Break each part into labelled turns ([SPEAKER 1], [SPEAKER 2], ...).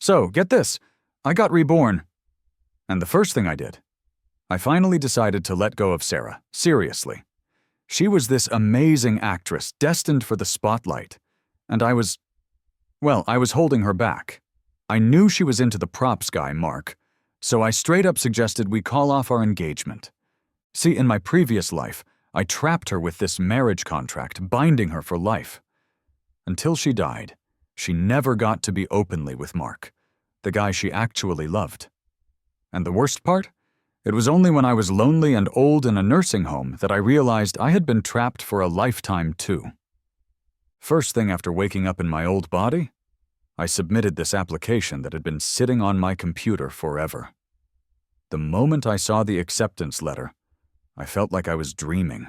[SPEAKER 1] So, get this. I got reborn. And the first thing I did, I finally decided to let go of Sarah, seriously. She was this amazing actress, destined for the spotlight. And I was holding her back. I knew she was into the props guy, Mark, so I straight up suggested we call off our engagement. See, in my previous life, I trapped her with this marriage contract, binding her for life. Until she died, she never got to be openly with Mark, the guy she actually loved. And the worst part? It was only when I was lonely and old in a nursing home that I realized I had been trapped for a lifetime too. First thing after waking up in my old body, I submitted this application that had been sitting on my computer forever. The moment I saw the acceptance letter, I felt like I was dreaming.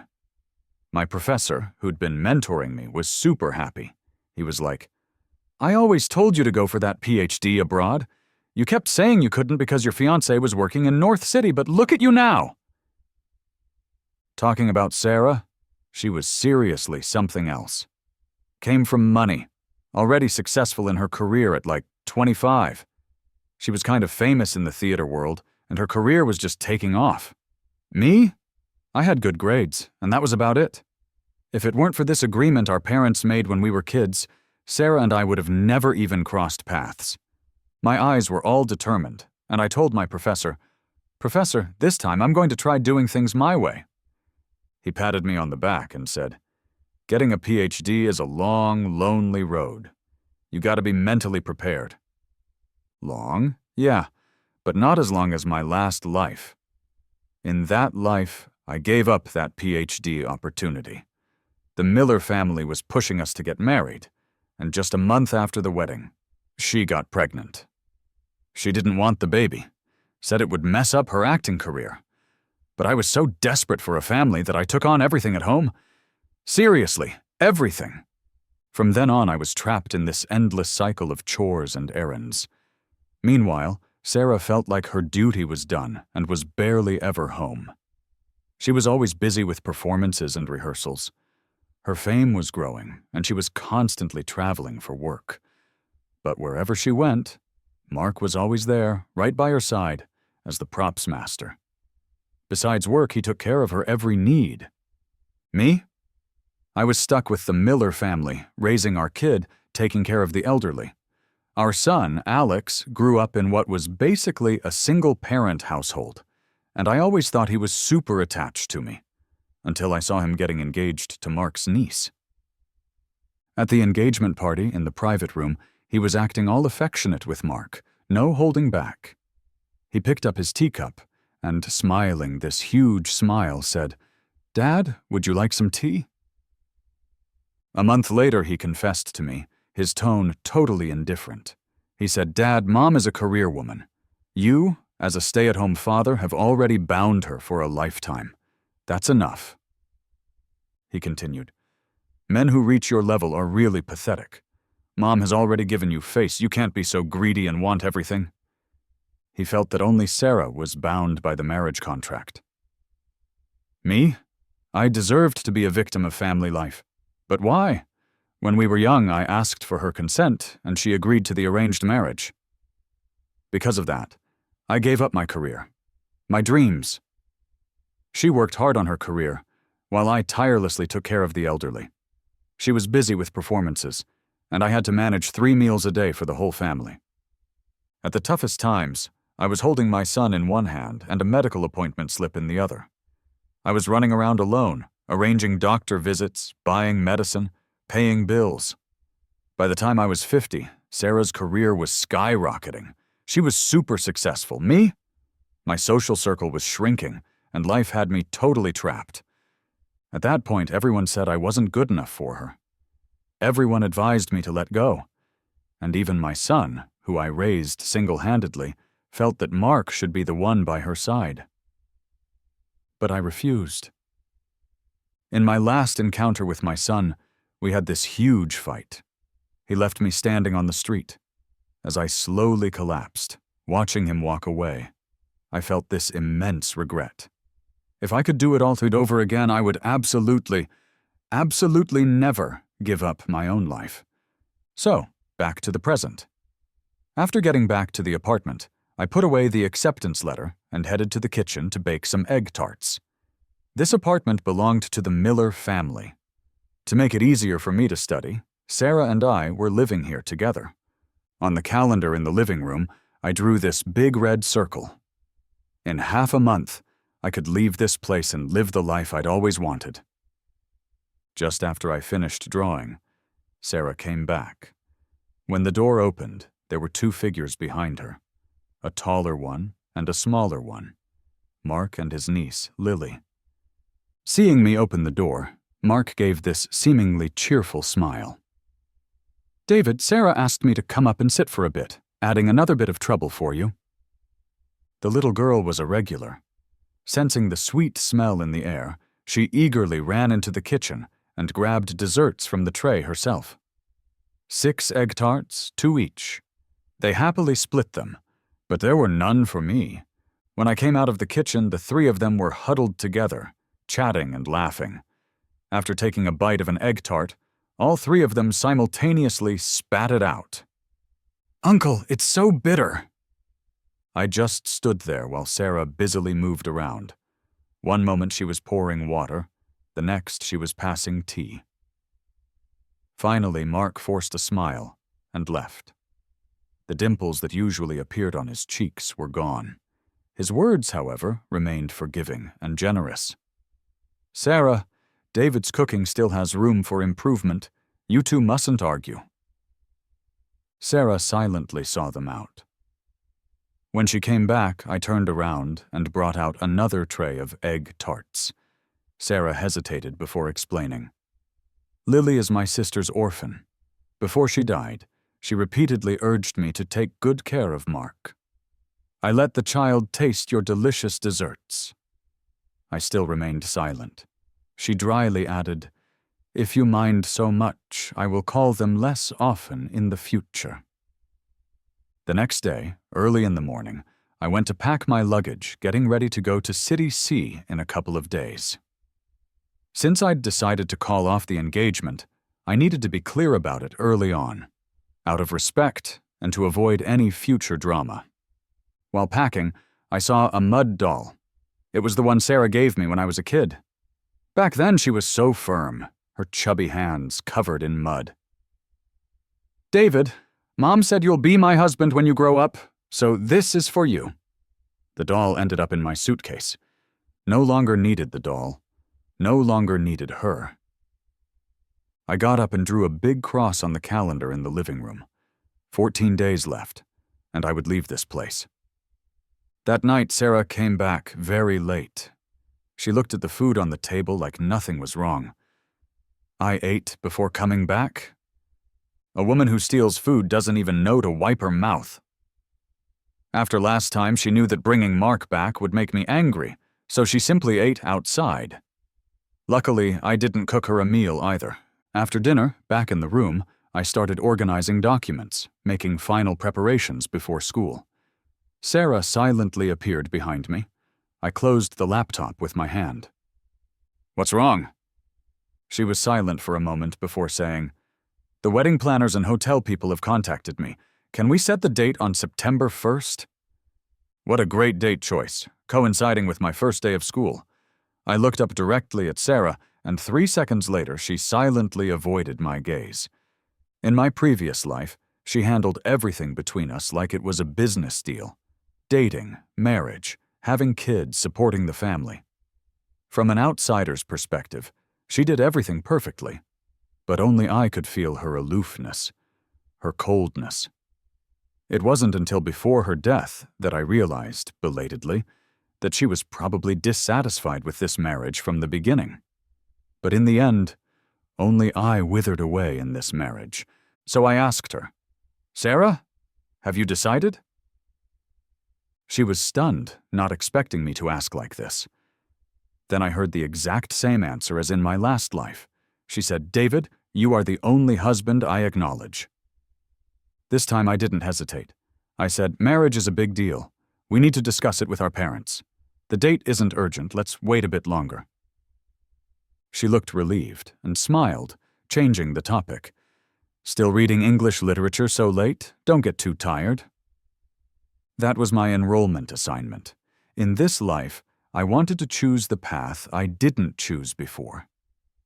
[SPEAKER 1] My professor, who'd been mentoring me, was super happy. He was like, "I always told you to go for that PhD abroad. You kept saying you couldn't because your fiancé was working in North City, but look at you now." Talking about Sarah, she was seriously something else. Came from money, already successful in her career at like 25. She was kind of famous in the theater world, and her career was just taking off. Me? I had good grades, and that was about it. If it weren't for this agreement our parents made when we were kids, Sarah and I would have never even crossed paths. My eyes were all determined, and I told my professor, "Professor, this time I'm going to try doing things my way." He patted me on the back and said, "Getting a PhD is a long, lonely road. You gotta be mentally prepared." Long? Yeah, but not as long as my last life. In that life, I gave up that PhD opportunity. The Miller family was pushing us to get married, and just a month after the wedding, she got pregnant. She didn't want the baby, said it would mess up her acting career. But I was so desperate for a family that I took on everything at home. Seriously, everything. From then on, I was trapped in this endless cycle of chores and errands. Meanwhile, Sarah felt like her duty was done and was barely ever home. She was always busy with performances and rehearsals. Her fame was growing, and she was constantly traveling for work. But wherever she went, Mark was always there, right by her side, as the props master. Besides work, he took care of her every need. Me? I was stuck with the Miller family, raising our kid, taking care of the elderly. Our son, Alex, grew up in what was basically a single-parent household, and I always thought he was super attached to me, until I saw him getting engaged to Mark's niece. At the engagement party in the private room, he was acting all affectionate with Mark, no holding back. He picked up his teacup and, smiling this huge smile, said, "Dad, would you like some tea?" A month later, he confessed to me, his tone totally indifferent. He said, "Dad, Mom is a career woman. You, as a stay-at-home father, have already bound her for a lifetime. That's enough." He continued, "Men who reach your level are really pathetic. Mom has already given you face. You can't be so greedy and want everything." He felt that only Sarah was bound by the marriage contract. Me? I deserved to be a victim of family life. But why? When we were young, I asked for her consent, and she agreed to the arranged marriage. Because of that, I gave up my career, my dreams. She worked hard on her career, while I tirelessly took care of the elderly. She was busy with performances, and I had to manage 3 meals a day for the whole family. At the toughest times, I was holding my son in one hand and a medical appointment slip in the other. I was running around alone, arranging doctor visits, buying medicine, paying bills. By the time I was 50, Sarah's career was skyrocketing. She was super successful. Me? My social circle was shrinking, and life had me totally trapped. At that point, everyone said I wasn't good enough for her. Everyone advised me to let go, and even my son, who I raised single-handedly, felt that Mark should be the one by her side. But I refused. In my last encounter with my son, we had this huge fight. He left me standing on the street. As I slowly collapsed, watching him walk away, I felt this immense regret. If I could do it all over again, I would absolutely never give up my own life. So, back to the present. After getting back to the apartment, I put away the acceptance letter and headed to the kitchen to bake some egg tarts. This apartment belonged to the Miller family. To make it easier for me to study, Sarah and I were living here together. On the calendar in the living room, I drew this big red circle. In half a month, I could leave this place and live the life I'd always wanted. Just after I finished drawing, Sarah came back. When the door opened, there were two figures behind her, a taller one and a smaller one, Mark and his niece, Lily. Seeing me open the door, Mark gave this seemingly cheerful smile. "David, Sarah asked me to come up and sit for a bit, adding another bit of trouble for you." The little girl was a regular. Sensing the sweet smell in the air, she eagerly ran into the kitchen and grabbed desserts from the tray herself. 6 egg tarts, 2 each. They happily split them, but there were none for me. When I came out of the kitchen, the 3 of them were huddled together, chatting and laughing. After taking a bite of an egg tart, all 3 of them simultaneously spat it out. "Uncle, it's so bitter." I just stood there while Sarah busily moved around. One moment she was pouring water, the next she was passing tea. Finally, Mark forced a smile and left. The dimples that usually appeared on his cheeks were gone. His words, however, remained forgiving and generous. "Sarah, David's cooking still has room for improvement. You two mustn't argue." Sarah silently saw them out. When she came back, I turned around and brought out another tray of egg tarts. Sarah hesitated before explaining. "Lily is my sister's orphan. Before she died, she repeatedly urged me to take good care of Mark. I let the child taste your delicious desserts." I still remained silent. She dryly added, "If you mind so much, I will call them less often in the future." The next day, early in the morning, I went to pack my luggage, getting ready to go to City C in a couple of days. Since I'd decided to call off the engagement, I needed to be clear about it early on, out of respect and to avoid any future drama. While packing, I saw a mud doll. It was the one Sarah gave me when I was a kid. Back then she was so firm, her chubby hands covered in mud. "David, Mom said you'll be my husband when you grow up, so this is for you." The doll ended up in my suitcase. No longer needed the doll. No longer needed her. I got up and drew a big cross on the calendar in the living room. 14 days left, and I would leave this place. That night, Sarah came back very late. She looked at the food on the table like nothing was wrong. I ate before coming back? A woman who steals food doesn't even know to wipe her mouth. After last time, she knew that bringing Mark back would make me angry, so she simply ate outside. Luckily, I didn't cook her a meal either. After dinner, back in the room, I started organizing documents, making final preparations before school. Sarah silently appeared behind me. I closed the laptop with my hand. "What's wrong?" She was silent for a moment before saying, "The wedding planners and hotel people have contacted me. Can we set the date on September 1st? What a great date choice, coinciding with my first day of school. I looked up directly at Sarah, and 3 seconds later she silently avoided my gaze. In my previous life, she handled everything between us like it was a business deal. Dating, marriage, having kids, supporting the family. From an outsider's perspective, she did everything perfectly. But only I could feel her aloofness, her coldness. It wasn't until before her death that I realized, belatedly, that she was probably dissatisfied with this marriage from the beginning. But in the end, only I withered away in this marriage. So I asked her, "Sarah, have you decided?" She was stunned, not expecting me to ask like this. Then I heard the exact same answer as in my last life. She said, "David, you are the only husband I acknowledge." This time I didn't hesitate. I said, "Marriage is a big deal. We need to discuss it with our parents. The date isn't urgent. Let's wait a bit longer." She looked relieved and smiled, changing the topic. Still reading English literature so late? Don't get too tired. That was my enrollment assignment. In this life, I wanted to choose the path I didn't choose before.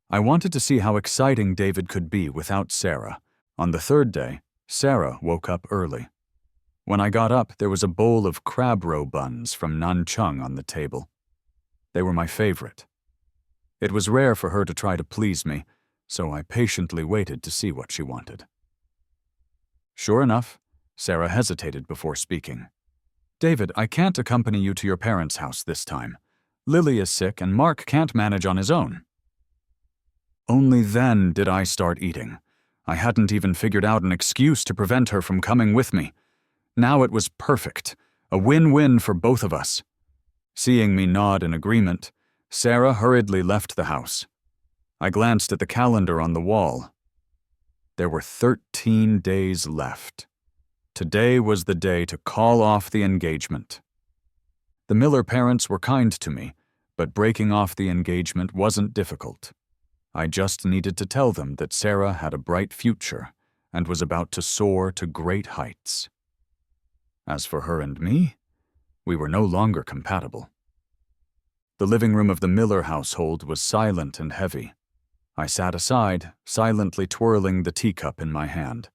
[SPEAKER 1] I wanted to see how exciting David could be without Sarah. On the third day, Sarah woke up early. When I got up, there was a bowl of crab roe buns from Nanchung on the table. They were my favorite. It was rare for her to try to please me, so I patiently waited to see what she wanted. Sure enough, Sarah hesitated before speaking. David, I can't accompany you to your parents' house this time. Lily is sick and Mark can't manage on his own. Only then did I start eating. I hadn't even figured out an excuse to prevent her from coming with me. Now it was perfect, a win-win for both of us. Seeing me nod in agreement, Sarah hurriedly left the house. I glanced at the calendar on the wall. There were 13 days left. Today was the day to call off the engagement. The Miller parents were kind to me, but breaking off the engagement wasn't difficult. I just needed to tell them that Sarah had a bright future and was about to soar to great heights. As for her and me, we were no longer compatible. The living room of the Miller household was silent and heavy. I sat aside, silently twirling the teacup in my hand.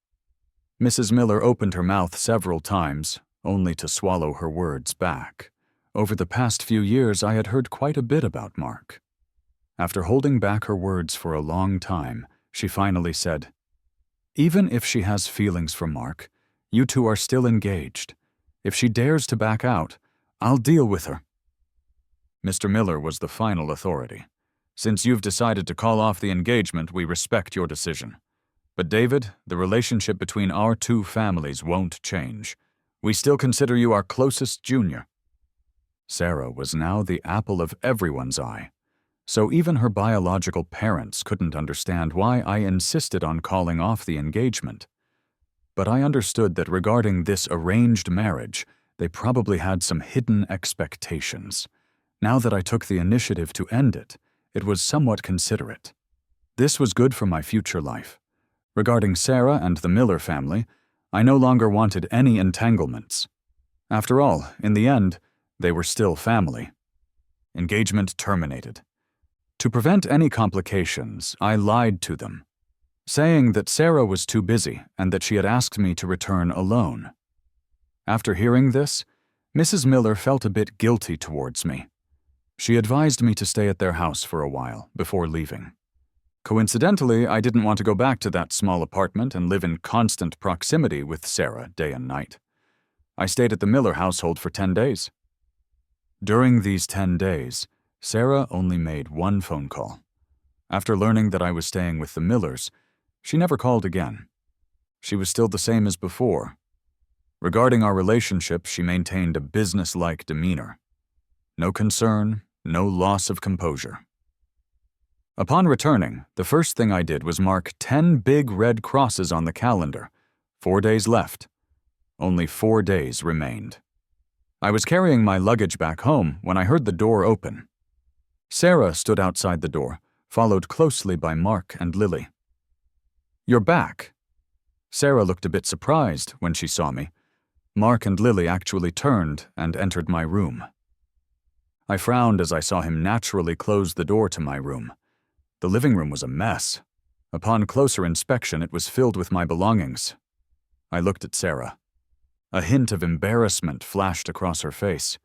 [SPEAKER 1] Mrs. Miller opened her mouth several times, only to swallow her words back. Over the past few years, I had heard quite a bit about Mark. After holding back her words for a long time, she finally said, "Even if she has feelings for Mark, you two are still engaged. If she dares to back out, I'll deal with her." Mr. Miller was the final authority. "Since you've decided to call off the engagement, we respect your decision. But David, the relationship between our two families won't change. We still consider you our closest junior." Sarah was now the apple of everyone's eye, so even her biological parents couldn't understand why I insisted on calling off the engagement. But I understood that regarding this arranged marriage, they probably had some hidden expectations. Now that I took the initiative to end it, it was somewhat considerate. This was good for my future life. Regarding Sarah and the Miller family, I no longer wanted any entanglements. After all, in the end, they were still family. Engagement terminated. To prevent any complications, I lied to them, saying that Sarah was too busy and that she had asked me to return alone. After hearing this, Mrs. Miller felt a bit guilty towards me. She advised me to stay at their house for a while before leaving. Coincidentally, I didn't want to go back to that small apartment and live in constant proximity with Sarah day and night. I stayed at the Miller household for 10 days. During these 10 days, Sarah only made one phone call. After learning that I was staying with the Millers, she never called again. She was still the same as before. Regarding our relationship, she maintained a business-like demeanor. No concern, no loss of composure. Upon returning, the first thing I did was mark 10 big red crosses on the calendar. 4 days left. Only 4 days remained. I was carrying my luggage back home when I heard the door open. Sarah stood outside the door, followed closely by Mark and Lily. "You're back." Sarah looked a bit surprised when she saw me. Mark and Lily actually turned and entered my room. I frowned as I saw him naturally close the door to my room. The living room was a mess. Upon closer inspection, it was filled with my belongings. I looked at Sarah. A hint of embarrassment flashed across her face.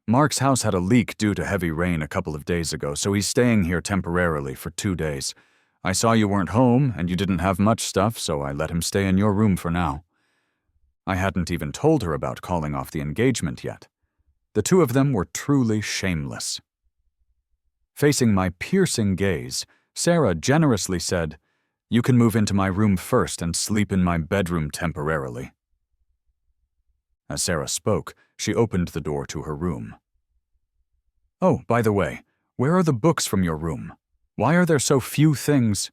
[SPEAKER 1] Mark's house had a leak due to heavy rain a couple of days ago, so he's staying here temporarily for 2 days. I saw you weren't home and you didn't have much stuff, so I let him stay in your room for now." I hadn't even told her about calling off the engagement yet. The two of them were truly shameless. Facing my piercing gaze, Sarah generously said, "You can move into my room first and sleep in my bedroom temporarily." As Sarah spoke, she opened the door to her room. "Oh, by the way, where are the books from your room? Why are there so few things?"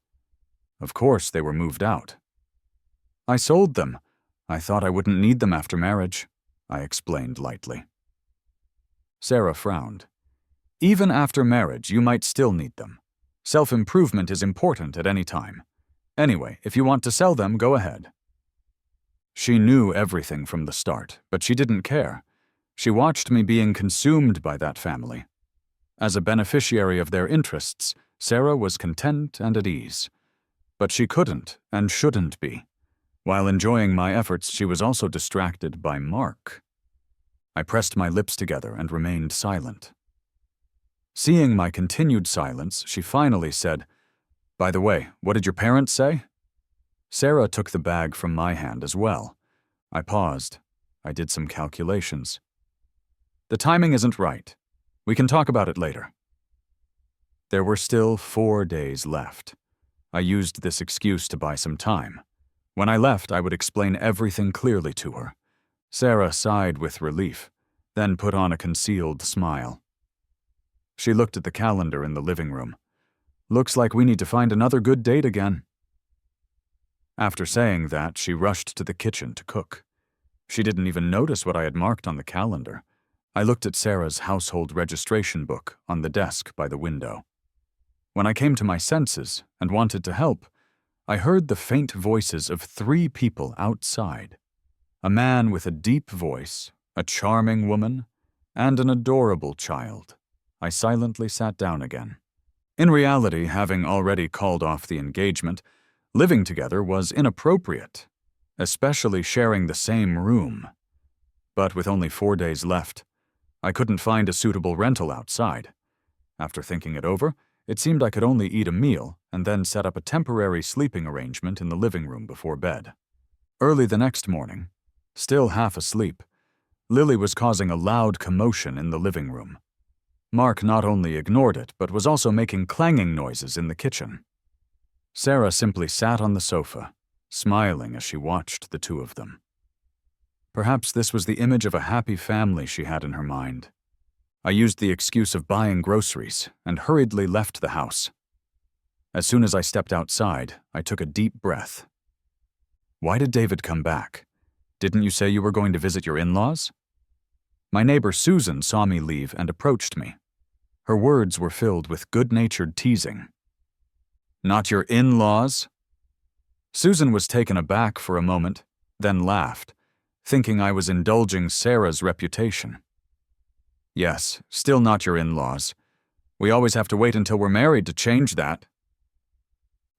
[SPEAKER 1] "Of course, they were moved out." "I sold them. I thought I wouldn't need them after marriage," I explained lightly. Sarah frowned. "Even after marriage, you might still need them. Self-improvement is important at any time. Anyway, if you want to sell them, go ahead." She knew everything from the start, but she didn't care. She watched me being consumed by that family. As a beneficiary of their interests, Sarah was content and at ease. But she couldn't and shouldn't be. While enjoying my efforts, she was also distracted by Mark. I pressed my lips together and remained silent. Seeing my continued silence, she finally said, "By the way, what did your parents say?" Sarah took the bag from my hand as well. I paused. I did some calculations. "The timing isn't right. We can talk about it later." There were still 4 days left. I used this excuse to buy some time. When I left, I would explain everything clearly to her. Sarah sighed with relief, then put on a concealed smile. She looked at the calendar in the living room. "Looks like we need to find another good date again." After saying that, she rushed to the kitchen to cook. She didn't even notice what I had marked on the calendar. I looked at Sarah's household registration book on the desk by the window. When I came to my senses and wanted to help, I heard the faint voices of 3 people outside. A man with a deep voice, a charming woman, and an adorable child. I silently sat down again. In reality, having already called off the engagement, living together was inappropriate, especially sharing the same room. But with only 4 days left, I couldn't find a suitable rental outside. After thinking it over, it seemed I could only eat a meal and then set up a temporary sleeping arrangement in the living room before bed. Early the next morning, still half asleep, Lily was causing a loud commotion in the living room. Mark not only ignored it, but was also making clanging noises in the kitchen. Sarah simply sat on the sofa, smiling as she watched the 2 of them. Perhaps this was the image of a happy family she had in her mind. I used the excuse of buying groceries and hurriedly left the house. As soon as I stepped outside, I took a deep breath. "Why did David come back? Didn't you say you were going to visit your in-laws?" My neighbor Susan saw me leave and approached me. Her words were filled with good-natured teasing. "Not your in-laws?" Susan was taken aback for a moment, then laughed, thinking I was indulging Sarah's reputation. "Yes, still not your in-laws. We always have to wait until we're married to change that."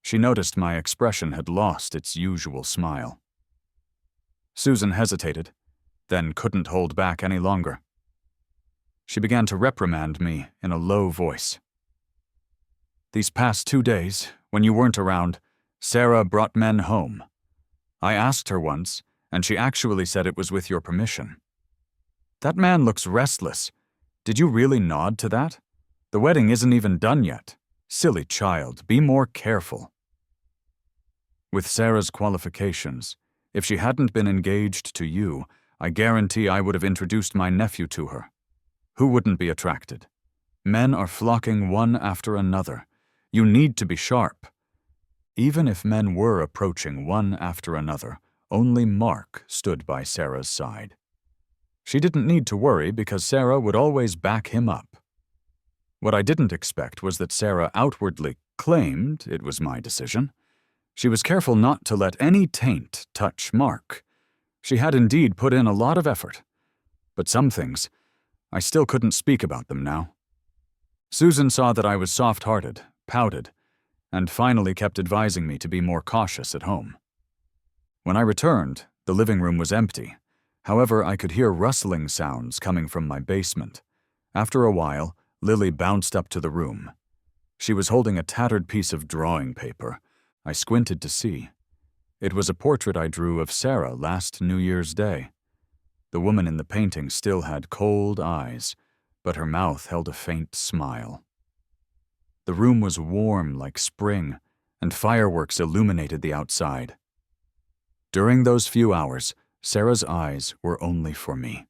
[SPEAKER 1] She noticed my expression had lost its usual smile. Susan hesitated, then couldn't hold back any longer. She began to reprimand me in a low voice. "These past 2 days, when you weren't around, Sarah brought men home. I asked her once, and she actually said it was with your permission. That man looks restless. Did you really nod to that? The wedding isn't even done yet. Silly child, be more careful." With Sarah's qualifications, if she hadn't been engaged to you, I guarantee I would have introduced my nephew to her. Who wouldn't be attracted? Men are flocking one after another. You need to be sharp. Even if men were approaching one after another, only Mark stood by Sarah's side. She didn't need to worry because Sarah would always back him up. What I didn't expect was that Sarah outwardly claimed it was my decision. She was careful not to let any taint touch Mark. She had indeed put in a lot of effort. But some things, I still couldn't speak about them now. Susan saw that I was soft-hearted, pouted, and finally kept advising me to be more cautious at home. When I returned, the living room was empty. However, I could hear rustling sounds coming from my basement. After a while, Lily bounced up to the room. She was holding a tattered piece of drawing paper. I squinted to see. It was a portrait I drew of Sarah last New Year's Day. The woman in the painting still had cold eyes, but her mouth held a faint smile. The room was warm like spring, and fireworks illuminated the outside. During those few hours, Sarah's eyes were only for me.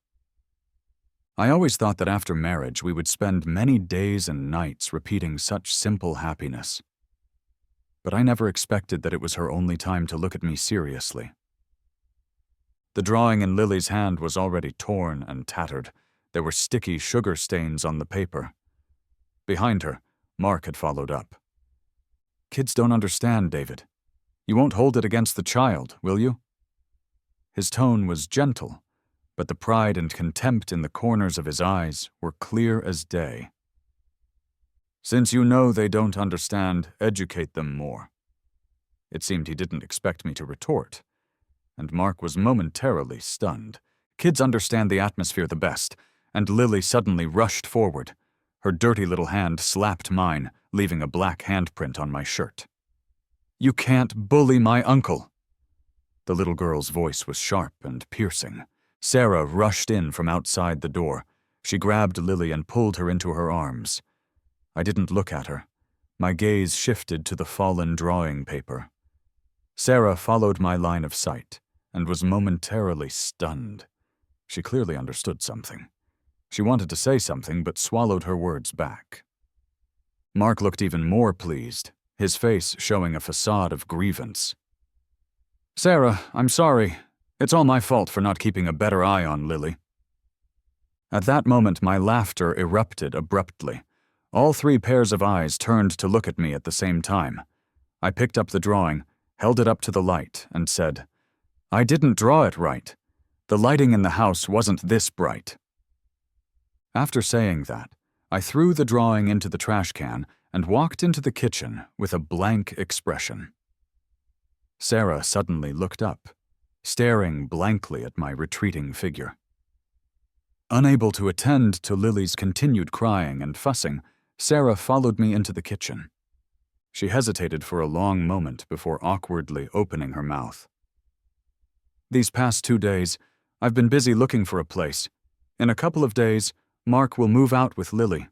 [SPEAKER 1] I always thought that after marriage we would spend many days and nights repeating such simple happiness. But I never expected that it was her only time to look at me seriously. The drawing in Lily's hand was already torn and tattered. There were sticky sugar stains on the paper. Behind her, Mark had followed up. "Kids don't understand, David. You won't hold it against the child, will you?" His tone was gentle, but the pride and contempt in the corners of his eyes were clear as day. "Since you know they don't understand, educate them more." It seemed he didn't expect me to retort, and Mark was momentarily stunned. Kids understand the atmosphere the best, and Lily suddenly rushed forward. Her dirty little hand slapped mine, leaving a black handprint on my shirt. "You can't bully my uncle." The little girl's voice was sharp and piercing. Sarah rushed in from outside the door. She grabbed Lily and pulled her into her arms. I didn't look at her. My gaze shifted to the fallen drawing paper. Sarah followed my line of sight and was momentarily stunned. She clearly understood something. She wanted to say something, but swallowed her words back. Mark looked even more pleased, his face showing a facade of grievance. "Sarah, I'm sorry. It's all my fault for not keeping a better eye on Lily." At that moment, my laughter erupted abruptly. All three pairs of eyes turned to look at me at the same time. I picked up the drawing, held it up to the light, and said, "I didn't draw it right. The lighting in the house wasn't this bright." After saying that, I threw the drawing into the trash can and walked into the kitchen with a blank expression. Sarah suddenly looked up, staring blankly at my retreating figure. Unable to attend to Lily's continued crying and fussing, Sarah followed me into the kitchen. She hesitated for a long moment before awkwardly opening her mouth. "These past 2 days, I've been busy looking for a place. In a couple of days, Mark will move out with Lily."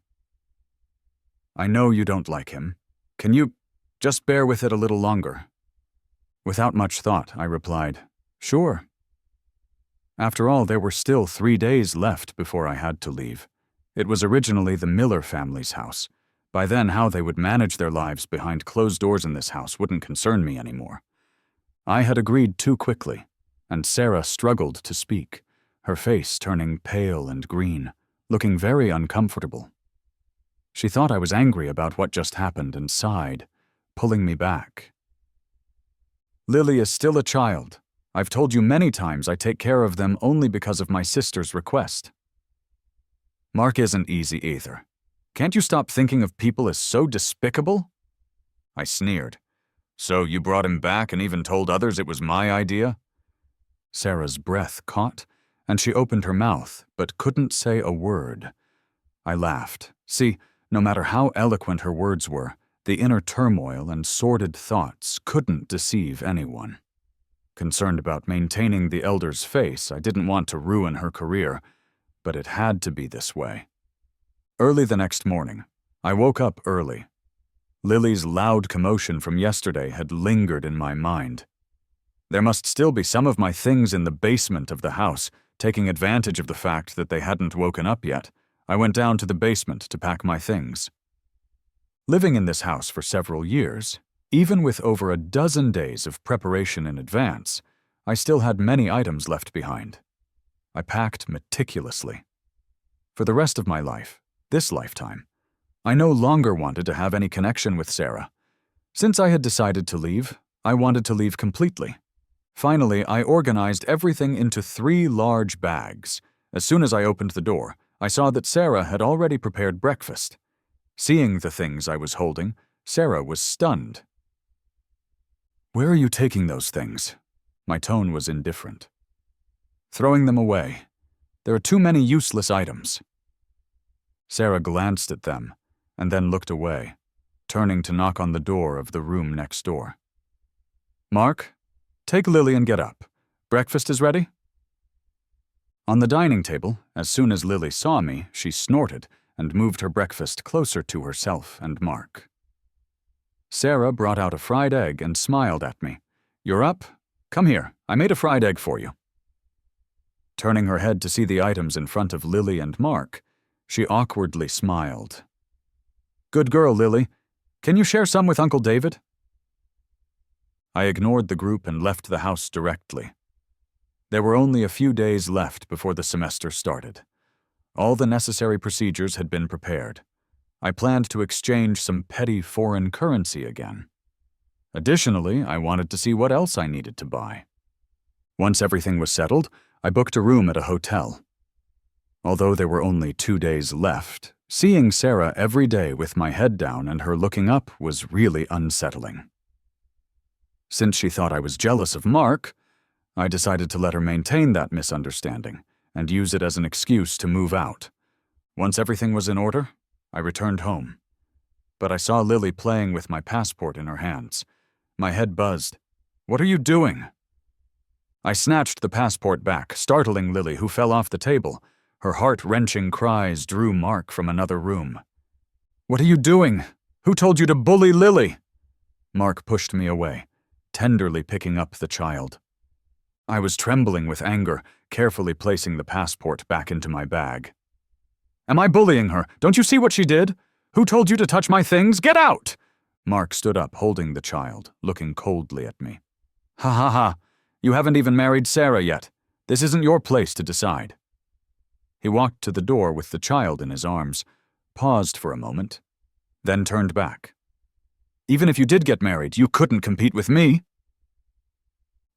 [SPEAKER 1] "I know you don't like him. Can you just bear with it a little longer?" Without much thought, I replied, "Sure." After all, there were still 3 days left before I had to leave. It was originally the Miller family's house. By then, how they would manage their lives behind closed doors in this house wouldn't concern me anymore. I had agreed too quickly, and Sarah struggled to speak, her face turning pale and green, looking very uncomfortable. She thought I was angry about what just happened and sighed, pulling me back. "Lily is still a child. I've told you many times I take care of them only because of my sister's request." "Mark isn't easy either. Can't you stop thinking of people as so despicable?" I sneered. "So you brought him back and even told others it was my idea?" Sarah's breath caught, and she opened her mouth, but couldn't say a word. I laughed. See, no matter how eloquent her words were, the inner turmoil and sordid thoughts couldn't deceive anyone. Concerned about maintaining the elder's face, I didn't want to ruin her career, but it had to be this way. Early the next morning, I woke up early. Lily's loud commotion from yesterday had lingered in my mind. There must still be some of my things in the basement of the house. Taking advantage of the fact that they hadn't woken up yet, I went down to the basement to pack my things. Living in this house for several years, even with over a dozen days of preparation in advance, I still had many items left behind. I packed meticulously. For the rest of my life, this lifetime, I no longer wanted to have any connection with Sarah. Since I had decided to leave, I wanted to leave completely. Finally, I organized everything into 3 large bags. As soon as I opened the door, I saw that Sarah had already prepared breakfast. Seeing the things I was holding, Sarah was stunned. "Where are you taking those things?" My tone was indifferent. "Throwing them away. There are too many useless items." Sarah glanced at them and then looked away, turning to knock on the door of the room next door. "Mark, take Lily and get up. Breakfast is ready?" On the dining table, as soon as Lily saw me, she snorted and moved her breakfast closer to herself and Mark. Sarah brought out a fried egg and smiled at me. "You're up? Come here, I made a fried egg for you." Turning her head to see the items in front of Lily and Mark, she awkwardly smiled. "Good girl, Lily. Can you share some with Uncle David?" I ignored the group and left the house directly. There were only a few days left before the semester started. All the necessary procedures had been prepared. I planned to exchange some petty foreign currency again. Additionally, I wanted to see what else I needed to buy. Once everything was settled, I booked a room at a hotel. Although there were only 2 days left, seeing Sarah every day with my head down and her looking up was really unsettling. Since she thought I was jealous of Mark, I decided to let her maintain that misunderstanding and use it as an excuse to move out. Once everything was in order, I returned home. But I saw Lily playing with my passport in her hands. My head buzzed. "What are you doing?" I snatched the passport back, startling Lily, who fell off the table. Her heart-wrenching cries drew Mark from another room. "What are you doing? Who told you to bully Lily?" Mark pushed me away, tenderly picking up the child. I was trembling with anger, carefully placing the passport back into my bag. "Am I bullying her? Don't you see what she did? Who told you to touch my things? Get out!" Mark stood up, holding the child, looking coldly at me. "Ha ha ha. You haven't even married Sarah yet. This isn't your place to decide." He walked to the door with the child in his arms, paused for a moment, then turned back. "Even if you did get married, you couldn't compete with me."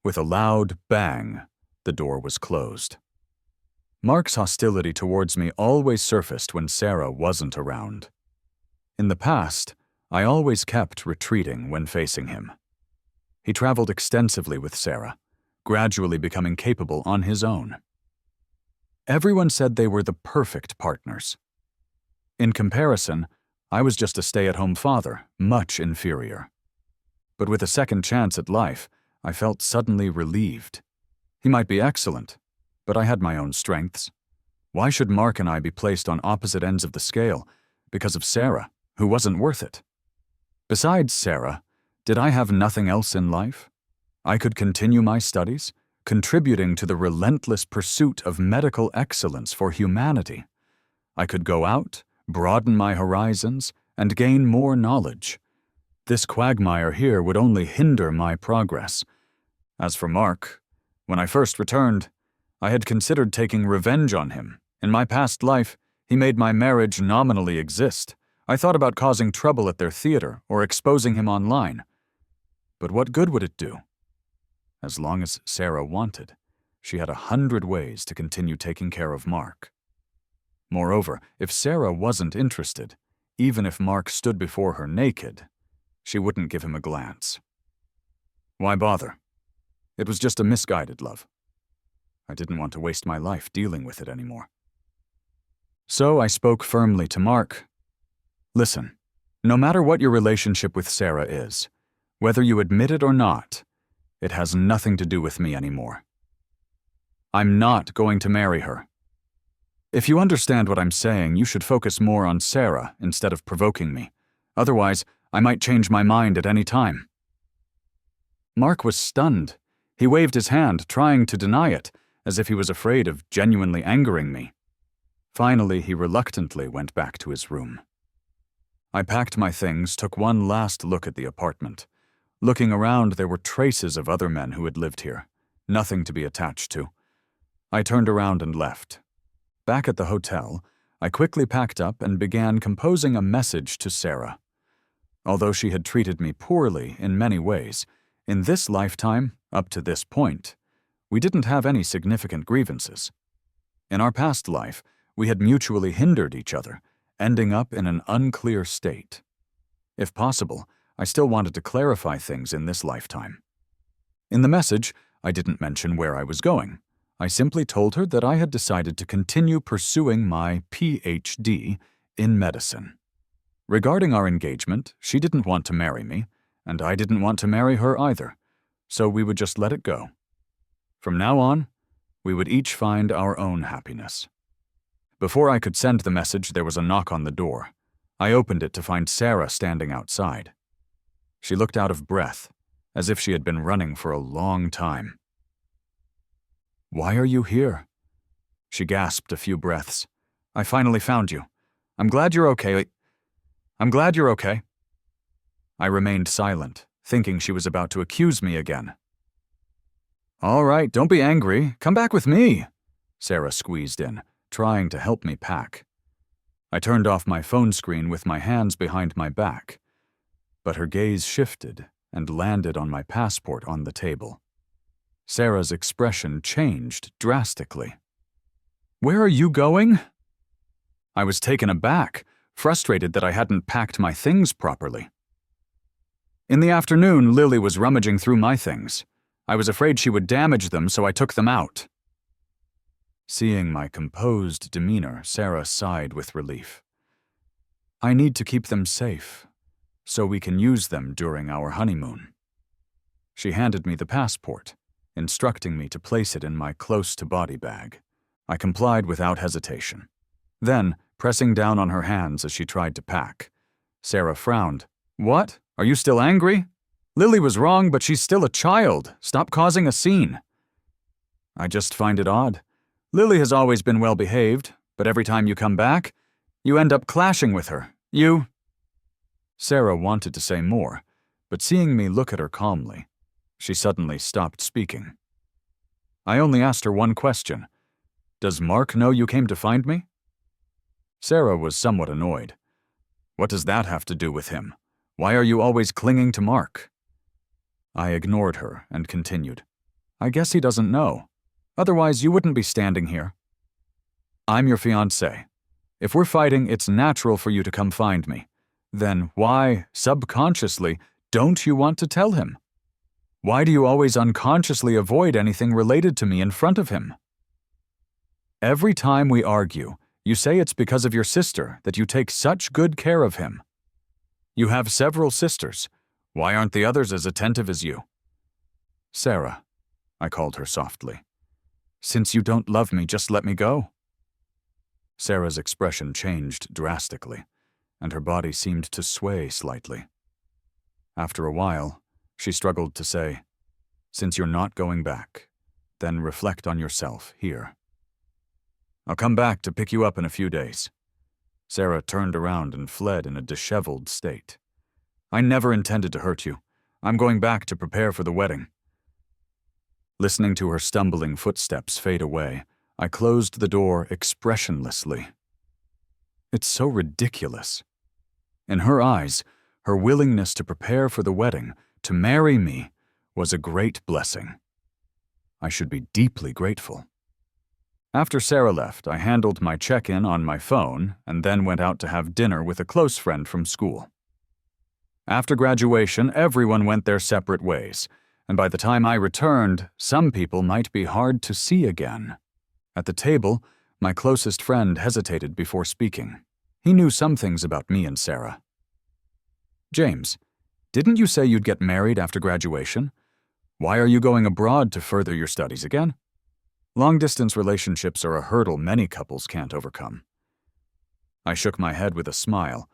[SPEAKER 1] With a loud bang, the door was closed. Mark's hostility towards me always surfaced when Sarah wasn't around. In the past, I always kept retreating when facing him. He traveled extensively with Sarah, gradually becoming capable on his own. Everyone said they were the perfect partners. In comparison, I was just a stay-at-home father, much inferior. But with a second chance at life, I felt suddenly relieved. He might be excellent, but I had my own strengths. Why should Mark and I be placed on opposite ends of the scale because of Sarah, who wasn't worth it? Besides Sarah, did I have nothing else in life? I could continue my studies, contributing to the relentless pursuit of medical excellence for humanity. I could go out, broaden my horizons, and gain more knowledge. This quagmire here would only hinder my progress. As for Mark, when I first returned, I had considered taking revenge on him. In my past life, he made my marriage nominally exist. I thought about causing trouble at their theater or exposing him online. But what good would it do? As long as Sarah wanted, she had 100 ways to continue taking care of Mark. Moreover, if Sarah wasn't interested, even if Mark stood before her naked, she wouldn't give him a glance. Why bother? It was just a misguided love. I didn't want to waste my life dealing with it anymore. So I spoke firmly to Mark. "Listen, no matter what your relationship with Sarah is, whether you admit it or not, it has nothing to do with me anymore. I'm not going to marry her. If you understand what I'm saying, you should focus more on Sarah instead of provoking me. Otherwise, I might change my mind at any time." Mark was stunned. He waved his hand, trying to deny it, as if he was afraid of genuinely angering me. Finally, he reluctantly went back to his room. I packed my things, took one last look at the apartment. Looking around, there were traces of other men who had lived here, nothing to be attached to. I turned around and left. Back at the hotel, I quickly packed up and began composing a message to Sarah. Although she had treated me poorly in many ways, in this lifetime, up to this point, we didn't have any significant grievances. In our past life, we had mutually hindered each other, ending up in an unclear state. If possible, I still wanted to clarify things in this lifetime. In the message, I didn't mention where I was going. I simply told her that I had decided to continue pursuing my PhD in medicine. Regarding our engagement, she didn't want to marry me, and I didn't want to marry her either, so we would just let it go. From now on, we would each find our own happiness. Before I could send the message, there was a knock on the door. I opened it to find Sarah standing outside. She looked out of breath, as if she had been running for a long time. "Why are you here?" She gasped a few breaths. "I finally found you. I'm glad you're okay. I remained silent, thinking she was about to accuse me again. "All right, don't be angry. Come back with me," Sarah squeezed in, trying to help me pack. I turned off my phone screen with my hands behind my back, but her gaze shifted and landed on my passport on the table. Sarah's expression changed drastically. "Where are you going?" I was taken aback, frustrated that I hadn't packed my things properly. In the afternoon, Lily was rummaging through my things. I was afraid she would damage them, so I took them out. Seeing my composed demeanor, Sarah sighed with relief. "I need to keep them safe, so we can use them during our honeymoon." She handed me the passport, instructing me to place it in my close-to-body bag. I complied without hesitation. Then, pressing down on her hands as she tried to pack, Sarah frowned. "What? Are you still angry? Lily was wrong, but she's still a child. Stop causing a scene." "I just find it odd. Lily has always been well-behaved, but every time you come back, you end up clashing with her. You—" Sarah wanted to say more, but seeing me look at her calmly, she suddenly stopped speaking. I only asked her one question. "Does Mark know you came to find me?" Sarah was somewhat annoyed. "What does that have to do with him? Why are you always clinging to Mark?" I ignored her and continued. "I guess he doesn't know. Otherwise, you wouldn't be standing here. I'm your fiancé. If we're fighting, it's natural for you to come find me. Then why, subconsciously, don't you want to tell him? Why do you always unconsciously avoid anything related to me in front of him? Every time we argue, you say it's because of your sister that you take such good care of him. You have several sisters. Why aren't the others as attentive as you?" "Sarah," I called her softly. "Since you don't love me, just let me go." Sarah's expression changed drastically, and her body seemed to sway slightly. After a while, she struggled to say, "Since you're not going back, then reflect on yourself here. I'll come back to pick you up in a few days." Sarah turned around and fled in a disheveled state. "I never intended to hurt you. I'm going back to prepare for the wedding." Listening to her stumbling footsteps fade away, I closed the door expressionlessly. It's so ridiculous. In her eyes, her willingness to prepare for the wedding, to marry me, was a great blessing. I should be deeply grateful. After Sarah left, I handled my check-in on my phone and then went out to have dinner with a close friend from school. After graduation, everyone went their separate ways, and by the time I returned, some people might be hard to see again. At the table, my closest friend hesitated before speaking. He knew some things about me and Sarah. "James, didn't you say you'd get married after graduation? Why are you going abroad to further your studies again? Long-distance relationships are a hurdle many couples can't overcome." I shook my head with a smile.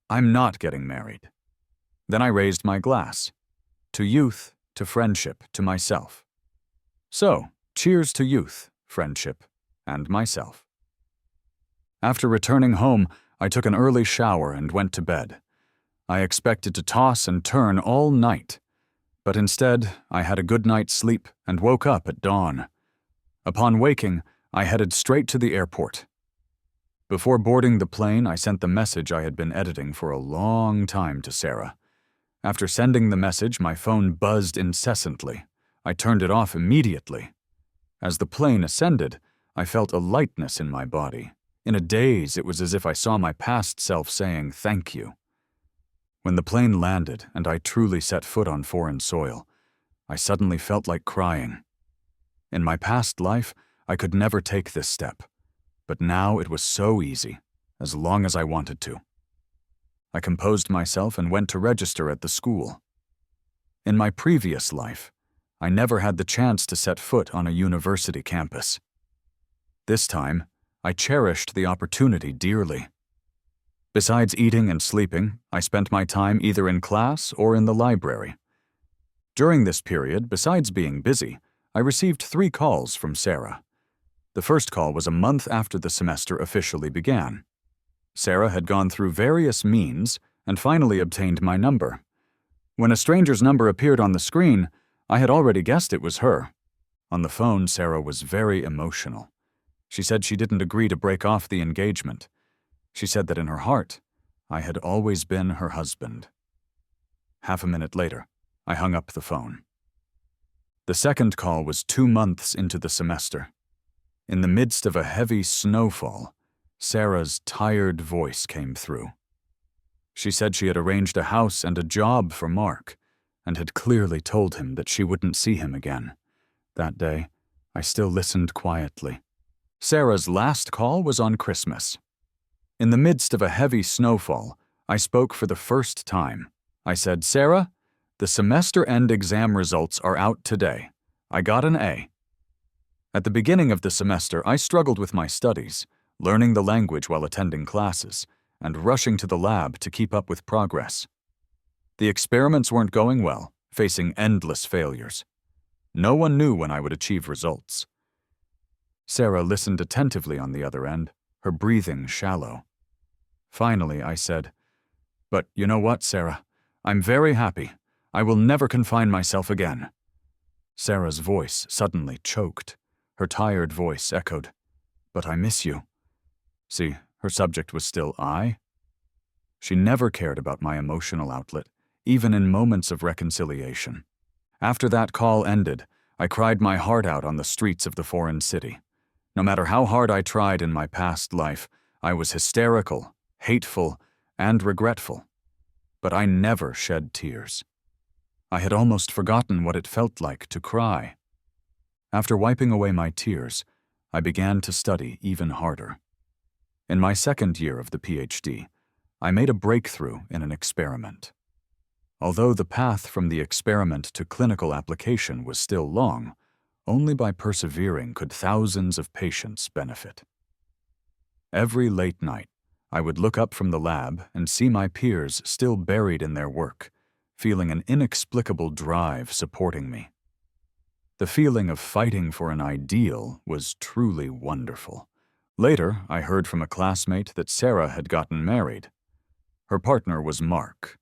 [SPEAKER 1] "I'm not getting married." Then I raised my glass. To youth, to friendship, to myself. So, cheers to youth, friendship, and myself. After returning home, I took an early shower and went to bed. I expected to toss and turn all night, but instead, I had a good night's sleep and woke up at dawn. Upon waking, I headed straight to the airport. Before boarding the plane, I sent the message I had been editing for a long time to Sarah. After sending the message, my phone buzzed incessantly. I turned it off immediately. As the plane ascended, I felt a lightness in my body. In a daze, it was as if I saw my past self saying, "Thank you." When the plane landed and I truly set foot on foreign soil, I suddenly felt like crying. In my past life, I could never take this step, but now it was so easy, as long as I wanted to. I composed myself and went to register at the school. In my previous life, I never had the chance to set foot on a university campus. This time, I cherished the opportunity dearly. Besides eating and sleeping, I spent my time either in class or in the library. During this period, besides being busy, I received 3 calls from Sarah. The first call was a month after the semester officially began. Sarah had gone through various means and finally obtained my number. When a stranger's number appeared on the screen, I had already guessed it was her. On the phone, Sarah was very emotional. She said she didn't agree to break off the engagement. She said that in her heart, I had always been her husband. Half a minute later, I hung up the phone. The second call was 2 months into the semester. In the midst of a heavy snowfall, Sarah's tired voice came through. She said she had arranged a house and a job for Mark, and had clearly told him that she wouldn't see him again. That day, I still listened quietly. Sarah's last call was on Christmas. In the midst of a heavy snowfall, I spoke for the first time. I said, "Sarah, the semester-end exam results are out today. I got an A." At the beginning of the semester, I struggled with my studies, learning the language while attending classes, and rushing to the lab to keep up with progress. The experiments weren't going well, facing endless failures. No one knew when I would achieve results. Sarah listened attentively on the other end, her breathing shallow. Finally, I said, "But you know what, Sarah? I'm very happy. I will never confine myself again." Sarah's voice suddenly choked. Her tired voice echoed, "But I miss you." See, her subject was still I. She never cared about my emotional outlet, even in moments of reconciliation. After that call ended, I cried my heart out on the streets of the foreign city. No matter how hard I tried in my past life, I was hysterical, hateful, and regretful. But I never shed tears. I had almost forgotten what it felt like to cry. After wiping away my tears, I began to study even harder. In my second year of the PhD, I made a breakthrough in an experiment. Although the path from the experiment to clinical application was still long, only by persevering could thousands of patients benefit. Every late night, I would look up from the lab and see my peers still buried in their work, feeling an inexplicable drive supporting me. The feeling of fighting for an ideal was truly wonderful. Later, I heard from a classmate that Sarah had gotten married. Her partner was Mark.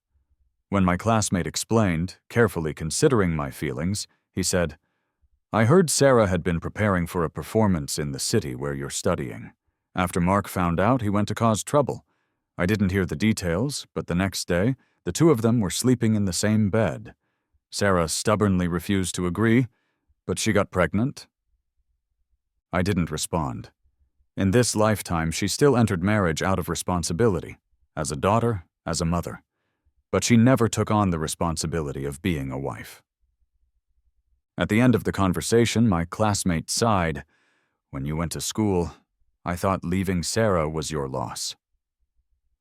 [SPEAKER 1] When my classmate explained, carefully considering my feelings, he said, "I heard Sarah had been preparing for a performance in the city where you're studying. After Mark found out, he went to cause trouble. I didn't hear the details, but the next day, the two of them were sleeping in the same bed. Sarah stubbornly refused to agree, but she got pregnant." I didn't respond. In this lifetime, she still entered marriage out of responsibility, as a daughter, as a mother. But she never took on the responsibility of being a wife. At the end of the conversation, my classmate sighed, "When you went to school, I thought leaving Sarah was your loss.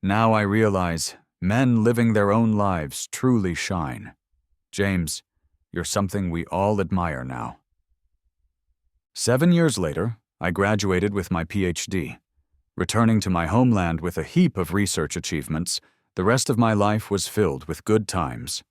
[SPEAKER 1] Now I realize men living their own lives truly shine. James, you're something we all admire now." 7 years later, I graduated with my PhD. Returning to my homeland with a heap of research achievements, the rest of my life was filled with good times.